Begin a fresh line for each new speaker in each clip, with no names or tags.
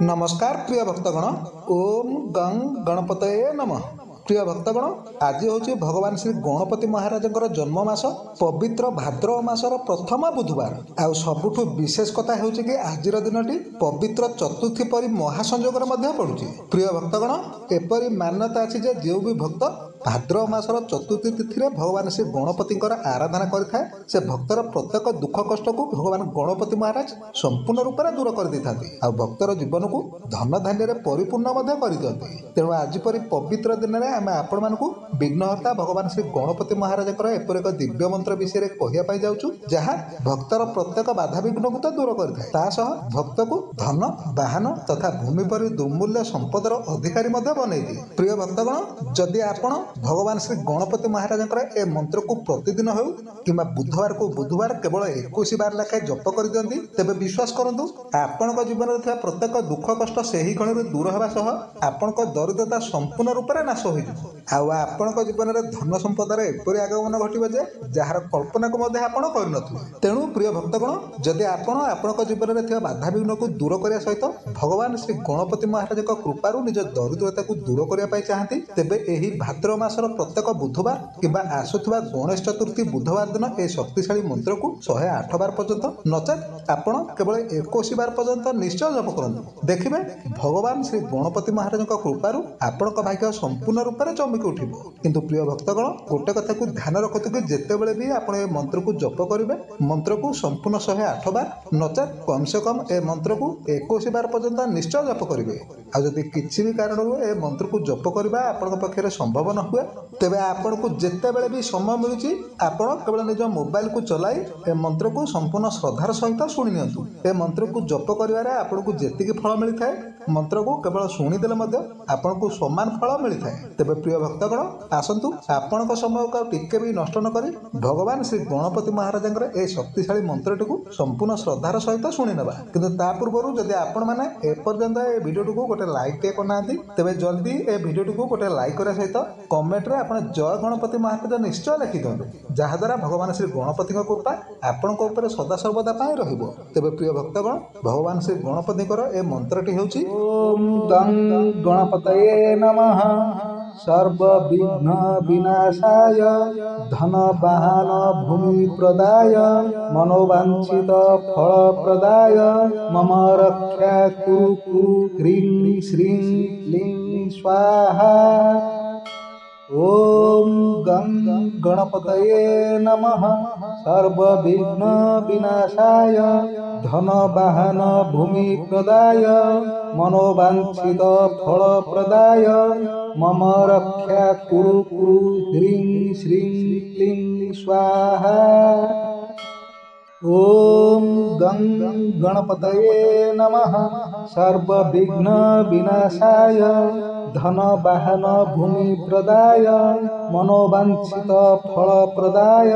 नमस्कार प्रिय भक्तगण। ओम गं गणपतये नमः। प्रिय भक्तगण, आज हूँ भगवान श्री गणपति महाराज जन्म मास पवित्र भाद्रव मासर प्रथम बुधवार। आउ सबुठु विशेष कथा हूँ कि आज दिन पवित्र चतुर्थी परि महासंजोगर पड़ुछि। प्रिय भक्तगण, एपरी मान्यता अछि जे जो भी भक्त भाद्रव मासर चतुर्थी तिथि भगवान श्री गणपति आराधना करें से भक्तर प्रत्येक दुख कष्ट को भगवान गणपति महाराज संपूर्ण रूप से दूर कर आ भक्तर जीवन को धन धान्य परिपूर्ण कर दिखती। तेणु आज परी पवित्र दिन में आम आपण मानक विघ्नहर्ता भगवान श्री गणपति महाराज एपर एक दिव्य मंत्र विषय कहवाई जाऊँ जहाँ भक्तर प्रत्येक बाधा विघ्न को तो दूर करता भक्त को धन वाहन तथा भूमि पर दुर्मूल्य संपदर अधिकारी बनई दिए। प्रिय भक्तगण, जदि आपण भगवान श्री गणपति महाराज ए मंत्र को प्रतिदिन हो कि बुधवार को बुधवार केवल 21 बार लेखाएं जप कर दियंती, तेबे विश्वास करंतु आपण जीवन में प्रत्येक दुख कष्ट से ही क्षण दूर होगा सह आपण दरिद्रता संपूर्ण रूप से नाश हो आपण जीवन में धन संपदार एपरी आगमन घटवे जे जार कल्पना को कर। तेणु प्रिय भक्तगण, जदि आपण जीवन में बाधा विघ्न को दूर करने सहित भगवान श्री गणपति महाराज कृपारू निज दरिद्रता को दूर करने चाहती, तेबे एही भाद्रव मासर प्रत्येक बुधवार किंबा आसुवा गणेश चतुर्थी बुधवार दिन ए शक्तिशाली मंत्र को 108 बार पर्यंत नचेत आपण केवल 21 बार पर्यंत निश्चय जप करंतु। देखिबे भगवान श्री गणपति महाराज कृपारू आपण भाग्य संपूर्ण रूप से चमकी उठिबो। किंतु प्रिय भक्तगण, गोटे कथा को ध्यान रखतु कि जेतेबेले भी आपण ए मंत्र को जप करिवे मंत्र को संपूर्ण 108 बार नचेत कम से कम ए मंत्र को 21 बार पर्यंत निश्चय जप करिवे। आ जदि किसी भी कारण ए मंत्र को जप करबा आपण पक्षरे संभव न हुए, तेबे आपण को जेतेबेले भी समय मिलुची आपण केवल निज मोबाइल को चलाई ए मंत्र को संपूर्ण श्रद्धार सहित शुणी नियंतु। ए मंत्र को जप करिवारे आपण को जेतिकी फल मिलथाय मंत्र को केवल शुणीदेले मध्य आपण को समान फल मिलथाय। तेबे प्रिय भक्तगण, आसंतु आपण समय को टिके भी नष्ट न करी भगवान श्री गणपति महाराज ए शक्तिशाली मंत्रटी को संपूर्ण श्रद्धार सहित शुणी नेबा। किंतु ता पूर्व जदि आपण माने ए पर्यंत ए वीडियो को गोटे लाइक टे करना तेबे जल्दी ए वीडियो को गोटे लाइक करे सहित कमेंट रे आपण जय गणपति महाराज निश्चय लिखि दियंतु, जहाद्वारा भगवान श्री गणपति कृपा आपण सदा सर्वदा पाई रहिबो। तेबे प्रिय भक्तगण, भगवान श्री गणपति ए मंत्रटी हेउची ओम गं गणपतये नमः। सर्व विघ्न विनाशाय धन वाहन भूमि प्रदाय मनोवांछित फल प्रदाय मम रक्षा कुरु ह्रीं श्रीं क्लीं स्वाहा। ओम गं गणपतये नमः। सर्व विघ्न विनाशाय धन वाहन भूमि प्रदाय मनोवांछित फल प्रदाय मम रक्षा कुरु ह्रीं श्रीं क्लीं स्वाहा। ओम गं गणपतये नमः। सर्व विघ्न विनाशाय धन वाहन भूमि प्रदाय मनोवांछित फल प्रदाय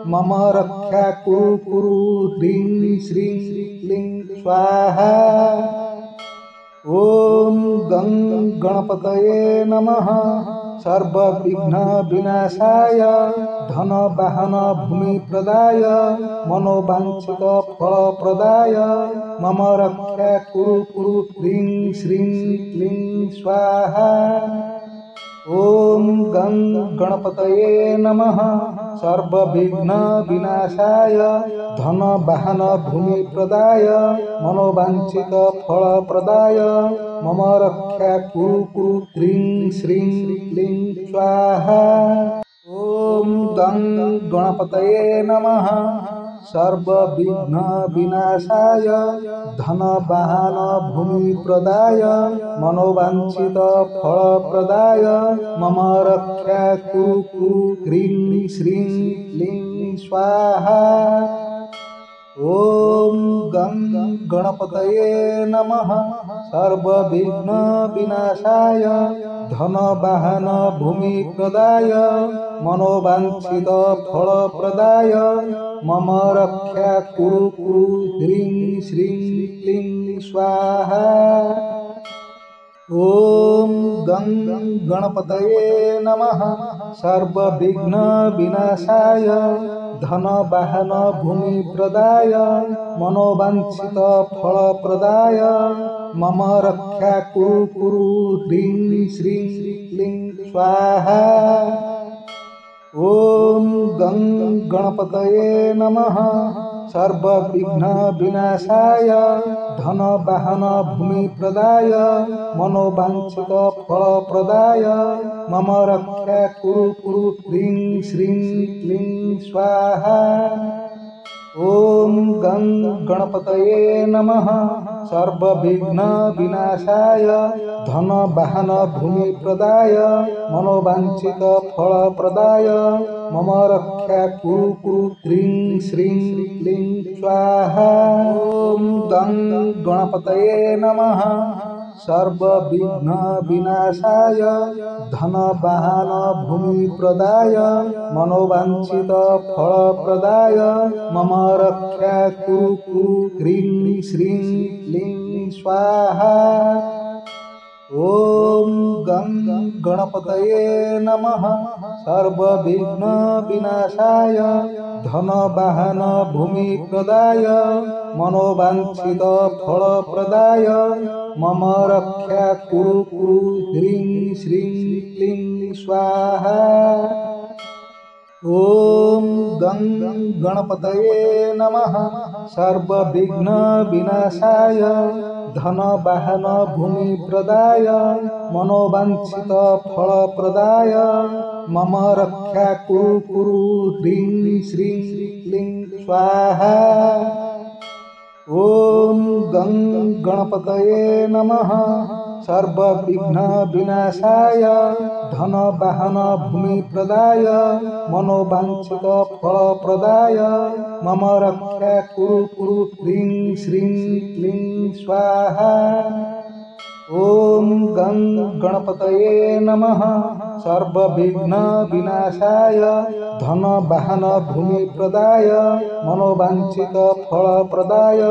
मम रक्षा कुरु ह्रीं श्रीं क्लीं स्वाहा। ओम गं गणपतये नमः। सर्व विघ्न विनाशाय धन वाहन भूमि प्रदाय मनोवांछित फल प्रदाय मम रक्षा कुरु ह्रीं श्रीं क्लीं स्वाहा। ओम गं गणपतये नमः। सर्व विघ्न विनाशाय धन वाहन भूमि प्रदाय मनोवांछित फल प्रदाय मम रक्षा कुरु ह्रीं श्रीं क्लीं स्वाहा। ओम गं गणपतये नमः। सर्व विघ्न विनाशाय धन वाहन भूमि प्रदाय मनोवांछित फल प्रदाय मम रक्षा कुरु ह्रीं श्रीं क्लीं स्वाहा। ओम गं गणपतये नमः। सर्व विघ्न विनाशाय धन वाहन भूमि प्रदाय मनोवांछित फल प्रदाय मम रक्षा कुरु ह्रीं श्रीं क्लीं स्वाहा। ओम गं गणपतये नमः। सर्व विघ्न विनाशाय धन वाहन भूमि प्रदाय मनोवांछित फल प्रदाय मम रक्षा कुरु कुरु ह्रीं श्रीं क्लीं स्वाहा। ॐ गं गणपतये नमः। सर्वविघ्न विनाशाय धन वाहन भूमि प्रदाय मनोवांछित फल प्रदाय मम रक्षा कुरु कुरु ह्रीं श्रीं क्लीं स्वाहा। ॐ गं गणपतये नमः। सर्वविघ्न विनाशाय धन वाहन भूमि प्रदाय मनोवांछित फल प्रदाय मम रक्षा कुरु कुरु ह्रीं श्रीं क्लीं स्वाहा। ॐ गं गणपतये नमः। सर्वविघ्न विनाशाय धन वाहन भूमि प्रदाय मनोवांछित फल प्रदाय मम रक्षा कुरु कुरु ह्रीं श्रीं क्लीं स्वाहा। ॐ गं गणपतये नमः। सर्वविघ्न विनाशाय धन वाहन भूमि प्रदाय मनोवांछित फल प्रदाय मम रक्षा कुरु कुरु ह्रीं श्रीं क्लीं स्वाहा। ॐ गं गणपतये नमः। सर्वविघ्न विनाशाय धन वाहन भूमि प्रदाय मनोवांछित फल प्रदाय मम रक्षा कुरु कुरु ह्रीं श्रीं क्लीं स्वाहा। ॐ गं गणपतये नमः। सर्वविघ्न विनाशाय धन वाहन भूमि प्रदाय मनोवांछित फल प्रदाय मम रक्षा कुरु कुरु ह्रीं श्रीं क्लीं स्वाहा। ॐ गं गणपतये नमः। सर्वविघ्न विनाशाय धन वाहन भूमि प्रदाय मनोवांछित फल प्रदाय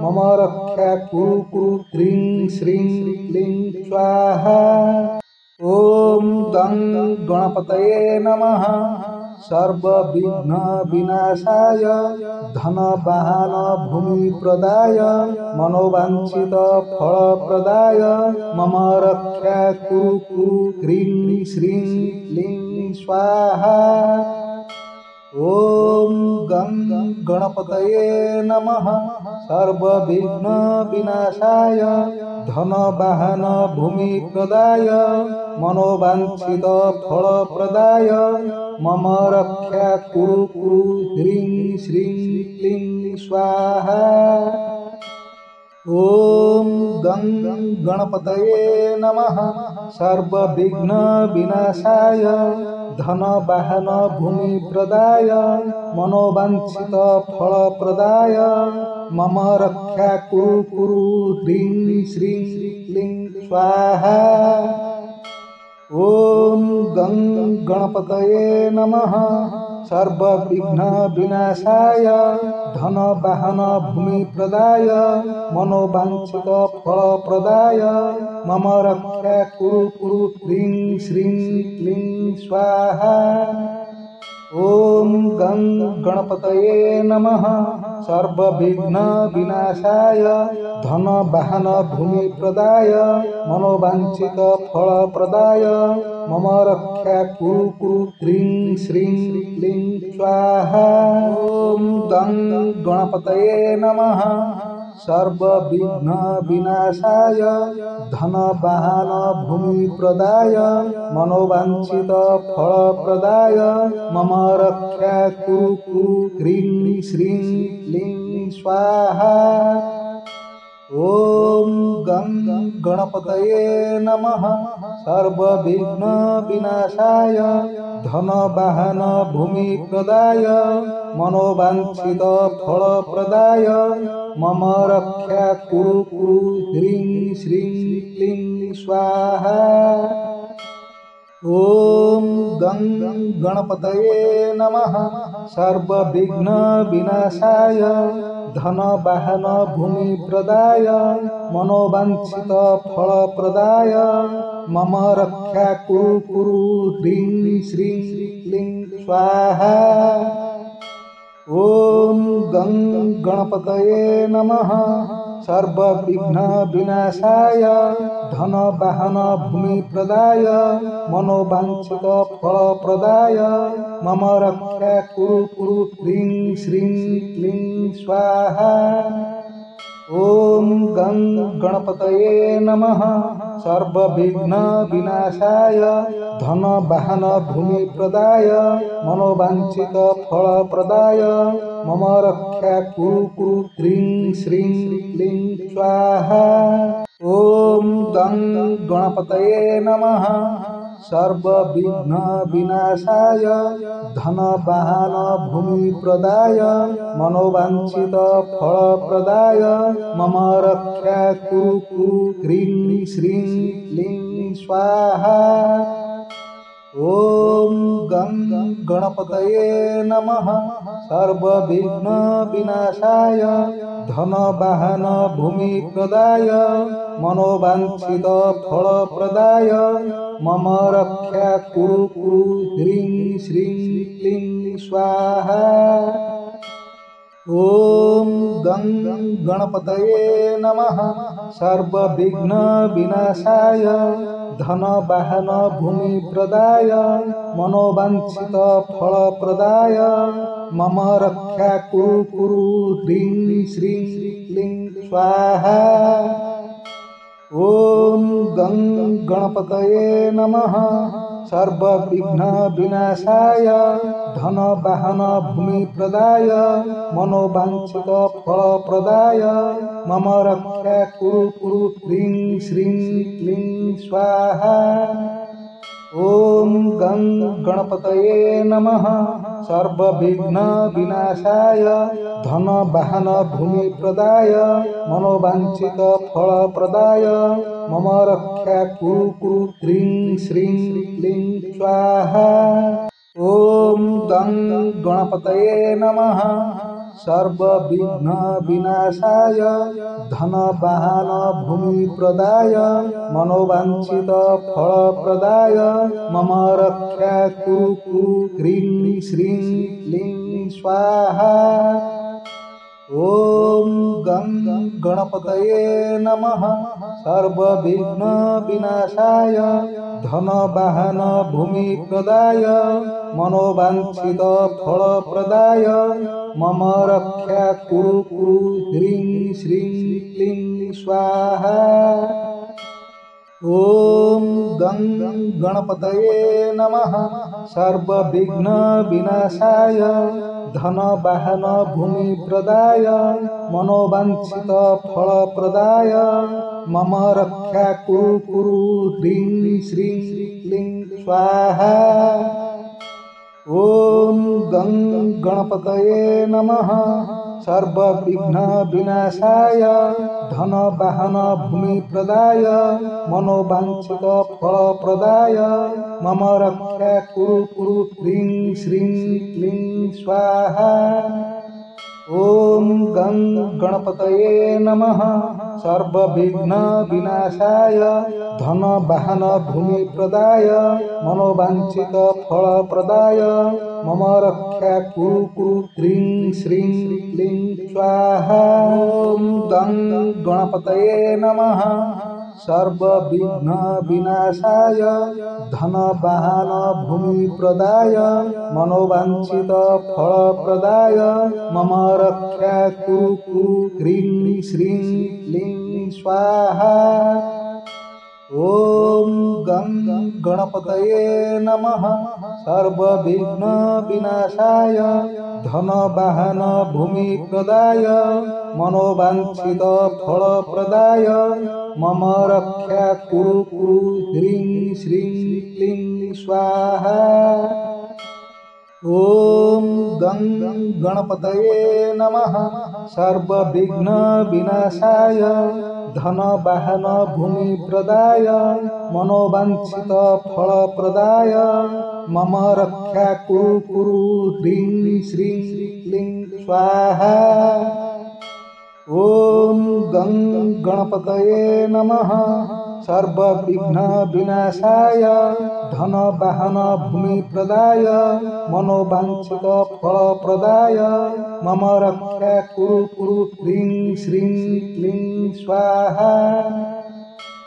मम रक्षा कुरु कुरु ह्रीं श्रीं क्लीं स्वाहा। ॐ गं गणपतये नमः। सर्वविघ्न विनाशाय धन वाहन भूमि प्रदाय मनोवांछित फल प्रदाय मम रक्षा कुरु कुरु ह्रीं श्रीं क्लीं स्वाहा। ॐ गं गणपतये नमः। सर्वविघ्न विनाशाय धन वाहन भूमि प्रदाय मनोवांछित फल प्रदाय मम रक्षा कुरु कुरु ह्रीं श्रीं क्लीं स्वाहा। ॐ गं गणपतये नमः। सर्वविघ्न विनाशाय धन वाहन भूमि प्रदाय मनोवांछित फल प्रदाय मम रक्षा कुरु कुरु ह्रीं श्रीं क्लीं स्वाहा। ॐ गं गणपतये नमः। सर्वविघ्न विनाशाय धन वाहन भूमि प्रदाय मनोवांछित फल प्रदाय मम रक्षा कुरु कुरु ह्रीं श्रीं क्लीं स्वाहा। ॐ गं गणपतये नमः। सर्वविघ्न विनाशाय धन वाहन भूमि प्रदाय मनोवांछित फल प्रदाय मम रक्षा कुरु कुरु ह्रीं श्रीं क्लीं स्वाहा। ॐ गं गणपतये नमः। सर्वविघ्न विनाशाय धन वाहन भूमि प्रदाय मनोवांछित फल प्रदाय मम रक्षा कुरु कुरु ह्रीं श्रीं क्लीं स्वाहा। ॐ गं गणपतये नमः। सर्वविघ्न विनाशाय धन वाहन भूमि प्रदाय मनोवांछित फल प्रदाय मम रक्षा कुरु कुरु ह्रीं श्रीं क्लीं स्वाहा। ॐ गं गणपतये नमः। सर्वविघ्न विनाशाय धन वाहन भूमि प्रदाय मनोवांछित फल प्रदाय मम रक्षा कुरु कुरु ह्रीं श्रीं क्लीं स्वाहा। ॐ गं गणपतये नमः। सर्वविघ्न विनाशाय धन वाहन भूमि प्रदाय मनोवांछित फल प्रदाय मम रक्षा कुरु कुरु ह्रीं श्रीं क्लीं स्वाहा। ओम गं गणपतये नमः। सर्वविघ्न विनाशाय धन वाहन भूमि प्रदाय मनोवांछित फल प्रदाय मम रक्षा कुरु कुरु ह्रीं श्रीं क्लीं स्वाहा। ओम गं गणपतये नमः। सर्वविघ्न विनाशाय धन वाहन भूमि प्रदाय मनोवांछित फल प्रदाय मम रक्षा कुरु कुरु ह्रीं श्रीं क्लीं स्वाहा। ओम गं गणपतये नमः। सर्वविघ्न विनाशाय धन वाहन भूमि प्रदाय मनोवांछित फल प्रदाय मम रक्षा कुरु कुरु ह्रीं श्रीं क्लीं स्वाहा। ओम गं गणपतये नमः। सर्वविघ्न विनाशाय धन वाहन भूमि प्रदाय मनोवांछित फल प्रदाय मम रक्षा कुरु कुरु ह्रीं श्रीं क्लीं स्वाहा। ओम गं गणपतये नमः। सर्वविघ्न विनाशाय धन वाहन भूमि प्रदाय मनोवांछित फल प्रदाय मम रक्षा कुरु कुरु ह्रीं श्रीं क्लीं स्वाहा। ओम गं गणपतये नमः। सर्वविघ्न विनाशाय धन वाहन भूमि प्रदाय मनोवांछित फल प्रदाय मम रक्षा कुरु कुरु ह्रीं श्रीं क्लीं स्वाहा। ओम गं गणपतये नमः। सर्वविघ्न विनाशाय धन वाहन भूमि प्रदाय मनोवांछित फल प्रदाय मम रक्षा कुरु कुरु ह्रीं श्रीं क्लीं स्वाहा। ओम गं गणपतये नमः। सर्वविघ्न विनाशाय धन वाहन भूमि प्रदाय मनोवांछित फल प्रदाय मम रक्षा कुरु कुरु ह्रीं श्रीं क्लीं स्वाहा। ओम गं गणपतये नमः। सर्वविघ्न विनाशाय धन वाहन भूमि प्रदाय मनोवांछित फल प्रदाय मम रक्षा कुरु कुरु ह्रीं श्रीं क्लीं स्वाहा। ओम गं गणपतये नमः। सर्वविघ्न विनाशाय धन वाहन भूमि प्रदाय मनोवांछित फल प्रदाय मम रक्षा कुरु कुरु ह्रीं श्रीं क्लीं स्वाहा। ओम गं गणपतये नमः। सर्वविघ्न विनाशाय धन वाहन भूमि प्रदाय मनोवांछित फल प्रदाय मम रक्षा कुरु कुरु ह्रीं श्रीं क्लीं स्वाहा। ओम गं गणपतये नमः। सर्वविघ्न विनाशाय धन वाहन भूमि प्रदाय मनोवांछित फल प्रदाय मम रक्षा कुरु कुरु ह्रीं श्रीं क्लीं स्वाहा। ओम गं गणपतये नमः। सर्वविघ्न विनाशाय धन वाहन भूमि प्रदाय मनोवांछित फल प्रदाय मम रक्षा कुरु कुरु ह्रीं श्रीं क्लीं स्वाहा। ओम गं गणपतये नमः। सर्वविघ्न विनाशाय धन वाहन भूमि प्रदाय मनोवांछित फल प्रदाय मम रक्षा कुरु कुरु ह्रीं श्रीं क्लीं स्वाहा। ओम गं गणपतये नमः। सर्वविघ्न विनाशाय धन वाहन भूमि प्रदाय मनोवांछित फल प्रदाय मम रक्षा कुरु कुरु ह्रीं श्रीं क्लीं स्वाहा।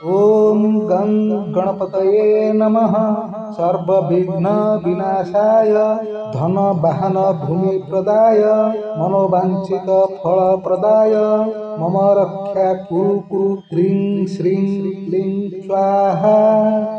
ओम गं गणपतये नमः। सर्वविघ्न विनाशाय धन वाहन भूमि प्रदाय मनोवांछित फल प्रदाय मम रक्षा कुरु कुरु ह्रीं श्रीं क्लीं स्वाहा।